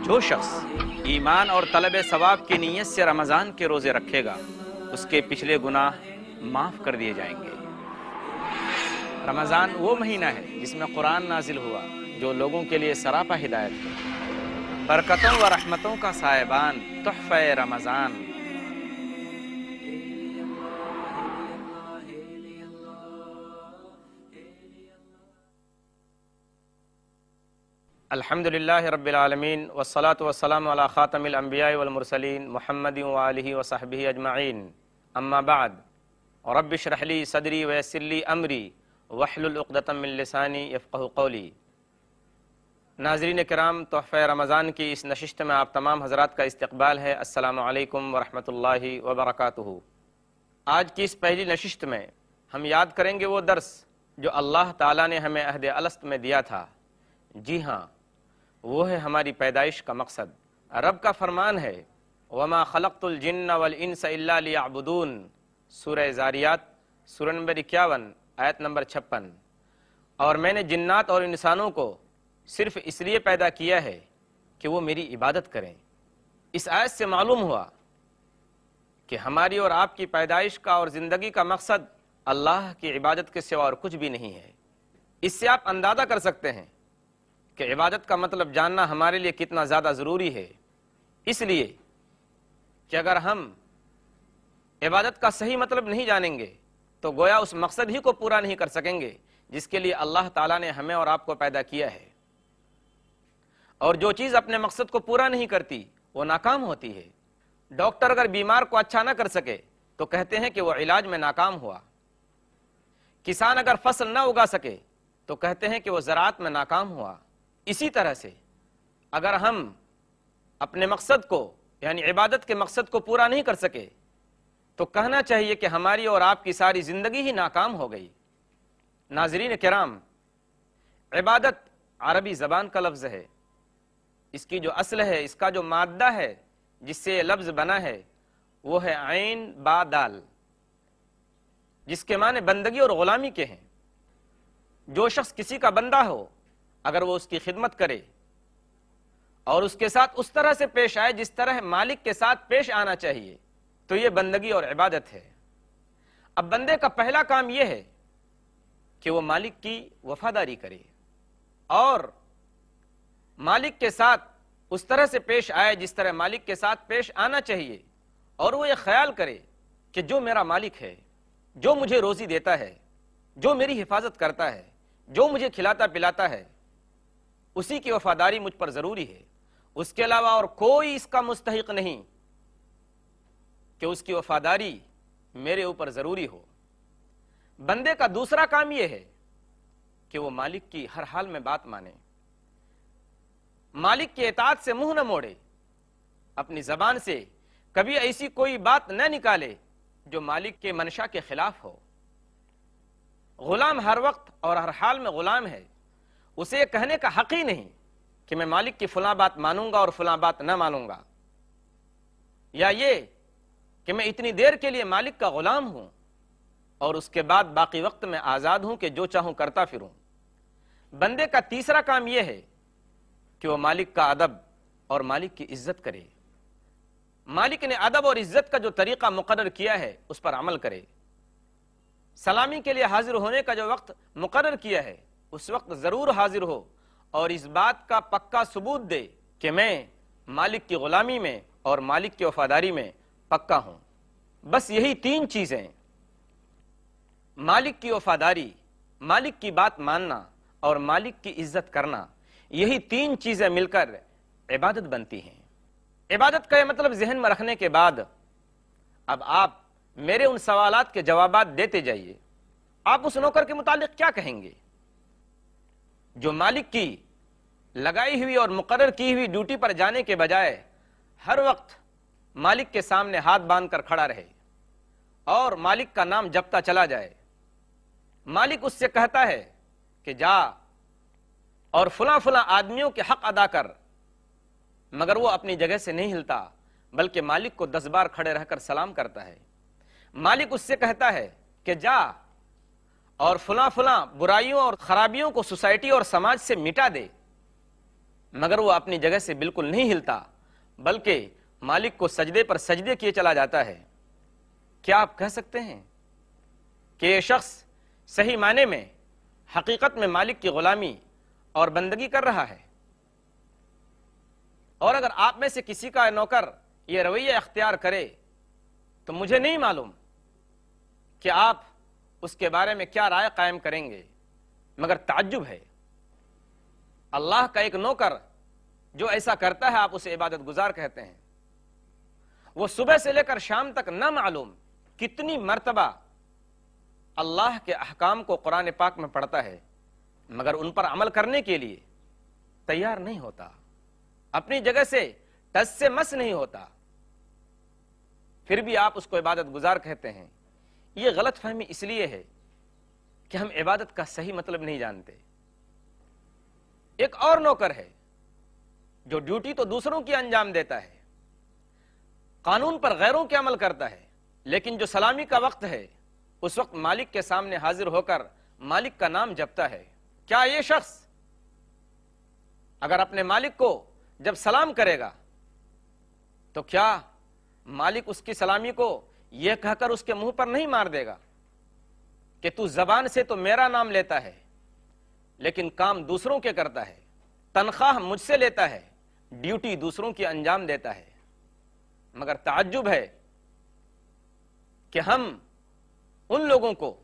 جو شخص ایمان اور طلب ثواب کی نیت سے رمضان کے روزے رکھے گا اس کے پچھلے گناہ معاف کر دیے جائیں گے۔ رمضان وہ مہینہ ہے جس میں قرآن نازل ہوا جو لوگوں کے لیے سراپا ہدایت ہے۔ برکتوں و رحمتوں کا سائبان تحفہ رمضان۔ الحمدللہ رب العالمین والصلاة والسلام علی خاتم الانبیاء والمرسلین محمد وآلہ وصحبہ اجمعین، اما بعد رب اشرح لی صدری ویسر لی امری واحلل عقدۃ من لسانی یفقہوا قولی۔ ناظرین کرام، تحفہ رمضان کی اس نشست میں آپ تمام حضرات کا استقبال ہے۔ السلام علیکم ورحمۃ اللہ وبرکاتہ۔ آج کی اس پہلی نشست میں ہم یاد کریں گے وہ درس جو اللہ تعالیٰ نے ہمیں عہد الست میں دیا تھا۔ جی ہاں، وہ ہے ہماری پیدائش کا مقصد۔ رب کا فرمان ہے وَمَا خَلَقْتُ الْجِنَّ وَالْإِنسَ إِلَّا لِيَعْبُدُونَ، سورہ زاریات سورہ نمبر 51 آیت نمبر 56۔ اور میں نے جنات اور انسانوں کو صرف اس لیے پیدا کیا ہے کہ وہ میری عبادت کریں۔ اس آیت سے معلوم ہوا کہ ہماری اور آپ کی پیدائش کا اور زندگی کا مقصد اللہ کی عبادت کے سوا اور کچھ بھی نہیں ہے۔ اس سے آپ اندازہ کر سکتے ہیں کہ عبادت کا مطلب جاننا ہمارے لیے کتنا زیادہ ضروری ہے، اس لیے کہ اگر ہم عبادت کا صحیح مطلب نہیں جانیں گے تو گویا اس مقصد ہی کو پورا نہیں کر سکیں گے جس کے لیے اللہ تعالیٰ نے ہمیں اور آپ کو پیدا کیا ہے۔ اور جو چیز اپنے مقصد کو پورا نہیں کرتی وہ ناکام ہوتی ہے۔ ڈاکٹر اگر بیمار کو اچھا نہ کر سکے تو کہتے ہیں کہ وہ علاج میں ناکام ہوا۔ کسان اگر فصل نہ اگا سکے تو کہتے ہیں کہ وہ زراعت میں ناکام ہوا۔ اسی طرح سے اگر ہم اپنے مقصد کو یعنی عبادت کے مقصد کو پورا نہیں کر سکے تو کہنا چاہیے کہ ہماری اور آپ کی ساری زندگی ہی ناکام ہو گئی۔ ناظرین کرام، عبادت عربی زبان کا لفظ ہے۔ اس کی جو اصل ہے، اس کا جو مادہ ہے جس سے یہ لفظ بنا ہے وہ ہے عین با دال، جس کے معنی بندگی اور غلامی کے ہیں۔ جو شخص کسی کا بندہ ہو، اگر وہ اس کی خدمت کرے اور اس کے ساتھ اس طرح سے پیش آئے جس طرح مالک کے ساتھ پیش آنا چاہیے تو یہ بندگی اور عبادت ہے۔ اب بندے کا پہلا کام یہ ہے کہ وہ مالک کی وفاداری کرے اور مالک کے ساتھ اس طرح سے پیش آئے جس طرح مالک کے ساتھ پیش آنا چاہیے، اور وہ یہ خیال کرے کہ جو میرا مالک ہے، جو مجھے روزی دیتا ہے، جو میری حفاظت کرتا ہے، جو مجھے کھلاتا پلاتا ہے، اسی کی وفاداری مجھ پر ضروری ہے۔ اس کے علاوہ اور کوئی اس کا مستحق نہیں کہ اس کی وفاداری میرے اوپر ضروری ہو۔ بندے کا دوسرا کام یہ ہے کہ وہ مالک کی ہر حال میں بات مانے، مالک کی اطاعت سے منہ نہ موڑے، اپنی زبان سے کبھی ایسی کوئی بات نہ نکالے جو مالک کے منشا کے خلاف ہو۔ غلام ہر وقت اور ہر حال میں غلام ہے، اسے یہ کہنے کا حق ہی نہیں کہ میں مالک کی فلاں بات مانوں گا اور فلاں بات نہ مانوں گا، یا یہ کہ میں اتنی دیر کے لیے مالک کا غلام ہوں اور اس کے بعد باقی وقت میں آزاد ہوں کہ جو چاہوں کرتا پھروں۔ بندے کا تیسرا کام یہ ہے کہ وہ مالک کا ادب اور مالک کی عزت کرے۔ مالک نے ادب اور عزت کا جو طریقہ مقرر کیا ہے اس پر عمل کرے۔ سلامی کے لیے حاضر ہونے کا جو وقت مقرر کیا ہے اس وقت ضرور حاضر ہو اور اس بات کا پکا ثبوت دے کہ میں مالک کی غلامی میں اور مالک کی وفاداری میں پکا ہوں۔ بس یہی تین چیزیں، مالک کی وفاداری، مالک کی بات ماننا اور مالک کی عزت کرنا، یہی تین چیزیں مل کر عبادت بنتی ہیں۔ عبادت کا یہ مطلب ذہن میں رکھنے کے بعد اب آپ میرے ان سوالات کے جوابات دیتے جائیے۔ آپ اس نوکر کے متعلق کیا کہیں گے جو مالک کی لگائی ہوئی اور مقرر کی ہوئی ڈیوٹی پر جانے کے بجائے ہر وقت مالک کے سامنے ہاتھ باندھ کر کھڑا رہے اور مالک کا نام جپتا چلا جائے؟ مالک اس سے کہتا ہے کہ جا اور فلاں فلاں آدمیوں کے حق ادا کر، مگر وہ اپنی جگہ سے نہیں ہلتا بلکہ مالک کو 10 بار کھڑے رہ کر سلام کرتا ہے۔ مالک اس سے کہتا ہے کہ جا اور فلاں فلاں برائیوں اور خرابیوں کو سوسائٹی اور سماج سے مٹا دے، مگر وہ اپنی جگہ سے بالکل نہیں ہلتا بلکہ مالک کو سجدے پر سجدے کیے چلا جاتا ہے، کیا آپ کہہ سکتے ہیں کہ یہ شخص صحیح معنی میں حقیقت میں مالک کی غلامی اور بندگی کر رہا ہے؟ اور اگر آپ میں سے کسی کا نوکر یہ رویہ اختیار کرے تو مجھے نہیں معلوم کہ آپ اس کے بارے میں کیا رائے قائم کریں گے، مگر تعجب ہے اللہ کا ایک نوکر جو ایسا کرتا ہے آپ اسے عبادت گزار کہتے ہیں۔ وہ صبح سے لے کر شام تک نہ معلوم کتنی مرتبہ اللہ کے احکام کو قرآن پاک میں پڑھتا ہے، مگر ان پر عمل کرنے کے لیے تیار نہیں ہوتا، اپنی جگہ سے ٹس سے مس نہیں ہوتا، پھر بھی آپ اس کو عبادت گزار کہتے ہیں۔ یہ غلط فہمی اس لیے ہے کہ ہم عبادت کا صحیح مطلب نہیں جانتے۔ ایک اور نوکر ہے جو ڈیوٹی تو دوسروں کی انجام دیتا ہے، قانون پر غیروں کے عمل کرتا ہے، لیکن جو سلامی کا وقت ہے اس وقت مالک کے سامنے حاضر ہو کر مالک کا نام جپتا ہے۔ کیا یہ شخص اگر اپنے مالک کو جب سلام کرے گا تو کیا مالک اس کی سلامی کو یہ کہہ کر اس کے منہ پر نہیں مار دے گا کہ تو زبان سے تو میرا نام لیتا ہے لیکن کام دوسروں کے کرتا ہے، تنخواہ مجھ سے لیتا ہے، ڈیوٹی دوسروں کی انجام دیتا ہے؟ مگر تعجب ہے کہ ہم ان لوگوں کو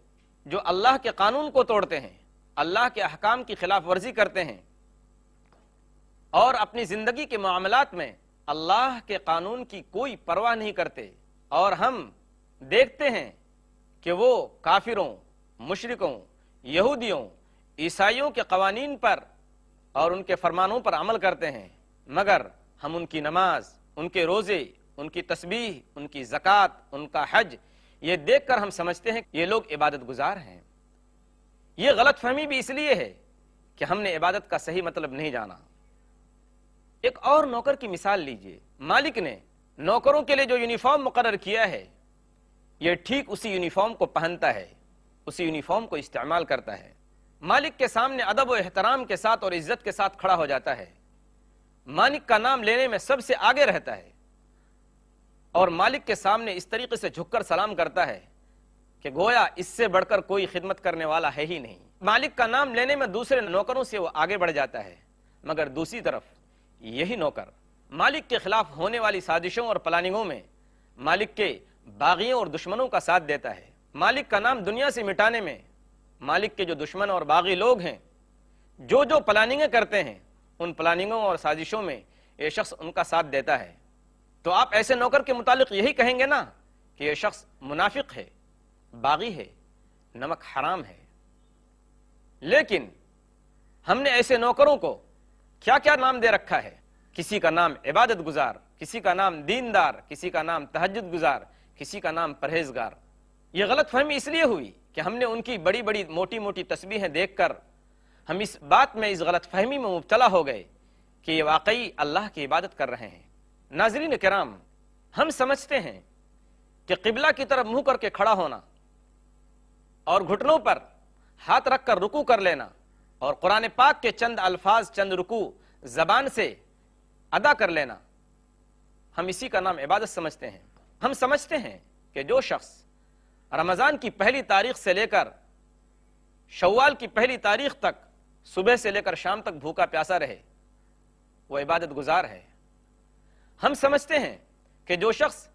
جو اللہ کے قانون کو توڑتے ہیں، اللہ کے احکام کی خلاف ورزی کرتے ہیں اور اپنی زندگی کے معاملات میں اللہ کے قانون کی کوئی پرواہ نہیں کرتے، اور ہم دیکھتے ہیں کہ وہ کافروں، مشرکوں، یہودیوں، عیسائیوں کے قوانین پر اور ان کے فرمانوں پر عمل کرتے ہیں، مگر ہم ان کی نماز، ان کے روزے، ان کی تسبیح، ان کی زکوٰۃ، ان کا حج، یہ دیکھ کر ہم سمجھتے ہیں کہ یہ لوگ عبادت گزار ہیں۔ یہ غلط فہمی بھی اس لیے ہے کہ ہم نے عبادت کا صحیح مطلب نہیں جانا۔ ایک اور نوکر کی مثال لیجئے، مالک نے نوکروں کے لیے جو یونیفارم مقرر کیا ہے یہ ٹھیک اسی یونیفارم کو پہنتا ہے، اسی یونیفارم کو استعمال کرتا ہے، مالک کے سامنے ادب و احترام کے ساتھ اور عزت کے ساتھ کھڑا ہو جاتا ہے، مالک کا نام لینے میں سب سے آگے رہتا ہے اور مالک کے سامنے اس طریقے سے جھک کر سلام کرتا ہے کہ گویا اس سے بڑھ کر کوئی خدمت کرنے والا ہے ہی نہیں۔ مالک کا نام لینے میں دوسرے نوکروں سے وہ آگے بڑھ جاتا ہے، مگر دوسری طرف یہی نوکر مالک کے خلاف ہونے والی سازشوں اور پلاننگوں میں مالک کے باغیوں اور دشمنوں کا ساتھ دیتا ہے۔ مالک کا نام دنیا سے مٹانے میں مالک کے جو دشمن اور باغی لوگ ہیں جو جو پلاننگیں کرتے ہیں ان پلاننگوں اور سازشوں میں یہ شخص ان کا ساتھ دیتا ہے، تو آپ ایسے نوکر کے متعلق یہی کہیں گے نا کہ یہ شخص منافق ہے، باغی ہے، نمک حرام ہے۔ لیکن ہم نے ایسے نوکروں کو کیا کیا نام دے رکھا ہے، کسی کا نام عبادت گزار، کسی کا نام دیندار، کسی کا نام تہجد گزار، کسی کا نام پرہیزگار۔ یہ غلط فہمی اس لیے ہوئی کہ ہم نے ان کی بڑی بڑی موٹی موٹی تسبیحیں دیکھ کر ہم اس بات میں، اس غلط فہمی میں مبتلا ہو گئے کہ یہ واقعی اللہ کی عبادت کر رہے ہیں۔ ناظرین کرام، ہم سمجھتے ہیں کہ قبلہ کی طرف منہ کر کے کھڑا ہونا اور گھٹنوں پر ہاتھ رکھ کر رکوع کر لینا اور قرآن پاک کے چند الفاظ، چند رکوع زبان سے ادا کر لینا، ہم اسی کا نام عبادت سمجھتے ہیں۔ ہم سمجھتے ہیں کہ جو شخص رمضان کی پہلی تاریخ سے لے کر شوال کی پہلی تاریخ تک صبح سے لے کر شام تک بھوکا پیاسا رہے وہ عبادت گزار ہے۔ ہم سمجھتے ہیں کہ جو شخص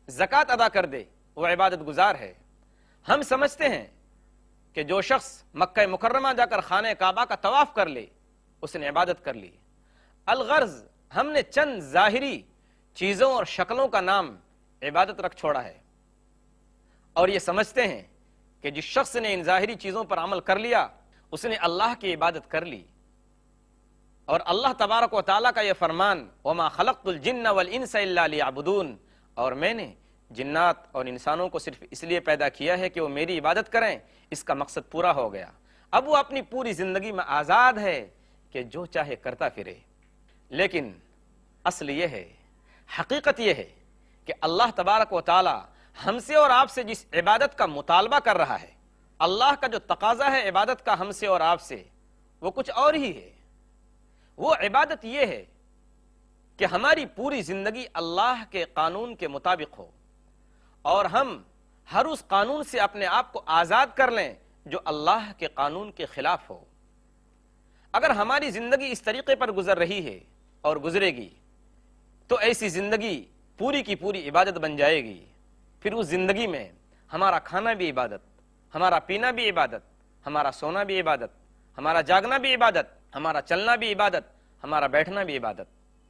زکوٰۃ ادا کر دے وہ عبادت گزار ہے۔ ہم سمجھتے ہیں کہ جو شخص مکہ مکرمہ جا کر خانہ کعبہ کا طواف کر لے اس نے عبادت کر لی۔ الغرض ہم نے چند ظاہری چیزوں اور شکلوں کا نام عبادت رکھ چھوڑا ہے اور یہ سمجھتے ہیں کہ جس شخص نے ان ظاہری چیزوں پر عمل کر لیا اس نے اللہ کی عبادت کر لی۔ اور اللہ تبارک و تعالیٰ کا یہ فرمان وَمَا خَلَقْتُ الْجِنَّ وَالْإِنسَ إِلَّا لِيَعْبُدُونَ، اور میں نے جنات اور انسانوں کو صرف اس لیے پیدا کیا ہے کہ وہ میری عبادت کریں، اس کا مقصد پورا ہو گیا۔ اب وہ اپنی پوری زندگی میں آزاد ہے کہ جو چاہے کرتا پھرے۔ لیکن اصل یہ ہے، حقیقت یہ ہے کہ اللہ تبارک و تعالی ہم سے اور آپ سے جس عبادت کا مطالبہ کر رہا ہے، اللہ کا جو تقاضا ہے عبادت کا ہم سے اور آپ سے، وہ کچھ اور ہی ہے۔ وہ عبادت یہ ہے کہ ہماری پوری زندگی اللہ کے قانون کے مطابق ہو اور ہم ہر اس قانون سے اپنے آپ کو آزاد کر لیں جو اللہ کے قانون کے خلاف ہو۔ اگر ہماری زندگی اس طریقے پر گزر رہی ہے اور گزرے گی تو ایسی زندگی پوری کی پوری عبادت بن جائے گی۔ پھر اس زندگی میں ہمارا کھانا بھی عبادت، ہمارا پینا بھی عبادت، ہمارا سونا بھی عبادت، ہمارا جاگنا بھی عبادت، ہمارا چلنا بھی عبادت، ہمارا بیٹھنا بھی عبادت،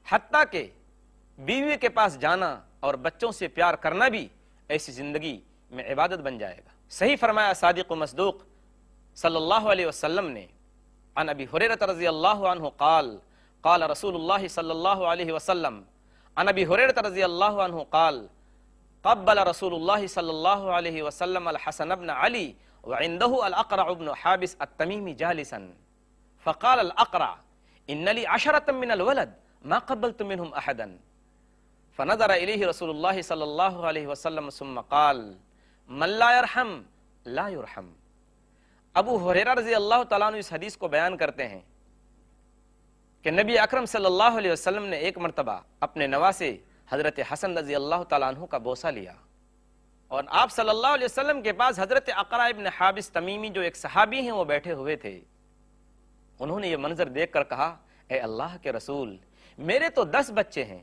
حتیٰ کہ بیوی کے پاس جانا اور بچوں سے پیار کرنا بھی ایسی زندگی میں عبادت بن جائے گا۔ صحیح فرمایا صادق و مصدوق صلی اللہ علیہ وسلم نے، عن ابی ہریرہ رضی اللہ عنہ قال قال رسول اللہ صلی اللہ علیہ وسلم، عن ابی ہریرہ رضی اللہ عنہ قال قبل رسول اللہ صلی اللہ علیہ وسلم الحسن بن علی وعنده الاقرع بن حابس التمیمی جالسا فقال الاقرع ان لی عشرة من الولد ما قبلت منهم احدا فنظر الیہ رسول اللہ صلی اللہ علیہ وسلم ثم قال من لا يرحم لا يرحم۔ ابو ہریرہ رضی اللہ تعالیٰ عنہ اس حدیث کو بیان کرتے ہیں کہ نبی اکرم صلی اللہ علیہ وسلم نے ایک مرتبہ اپنے نواسے حضرت حسن رضی اللہ تعالیٰ عنہ کا بوسہ لیا، اور آپ صلی اللہ علیہ وسلم کے پاس حضرت اقرع ابن حابس تمیمی جو ایک صحابی ہیں وہ بیٹھے ہوئے تھے۔ انہوں نے یہ منظر دیکھ کر کہا، اے اللہ کے رسول، میرے تو 10 بچے ہیں،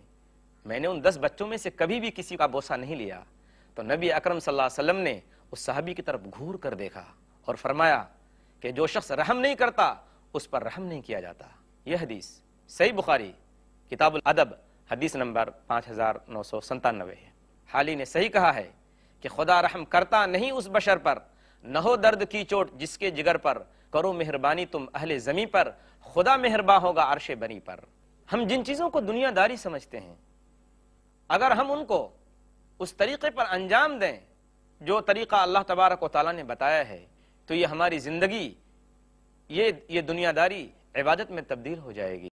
میں نے ان 10 بچوں میں سے کبھی بھی کسی کا بوسہ نہیں لیا۔ تو نبی اکرم صلی اللہ علیہ وسلم نے اس صحابی کی طرف گھور کر دیکھا اور فرمایا کہ جو شخص رحم نہیں کرتا اس پر رحم نہیں کیا جاتا۔ یہ حدیث صحیح بخاری کتاب الادب حدیث نمبر 5997 ہے۔ حالی نے صحیح کہا ہے کہ خدا رحم کرتا نہیں اس بشر پر، نہ ہو درد کی چوٹ جس کے جگر پر، کرو مہربانی تم اہل زمیں پر، خدا مہرباں ہوگا عرش بنی پر۔ ہم جن چیزوں کو دنیا داری سمجھتے ہیں، اگر ہم ان کو اس طریقے پر انجام دیں جو طریقہ اللہ تبارک و تعالیٰ نے بتایا ہے، تو یہ ہماری زندگی یہ دنیا داری عبادت میں تبدیل ہو جائے گی۔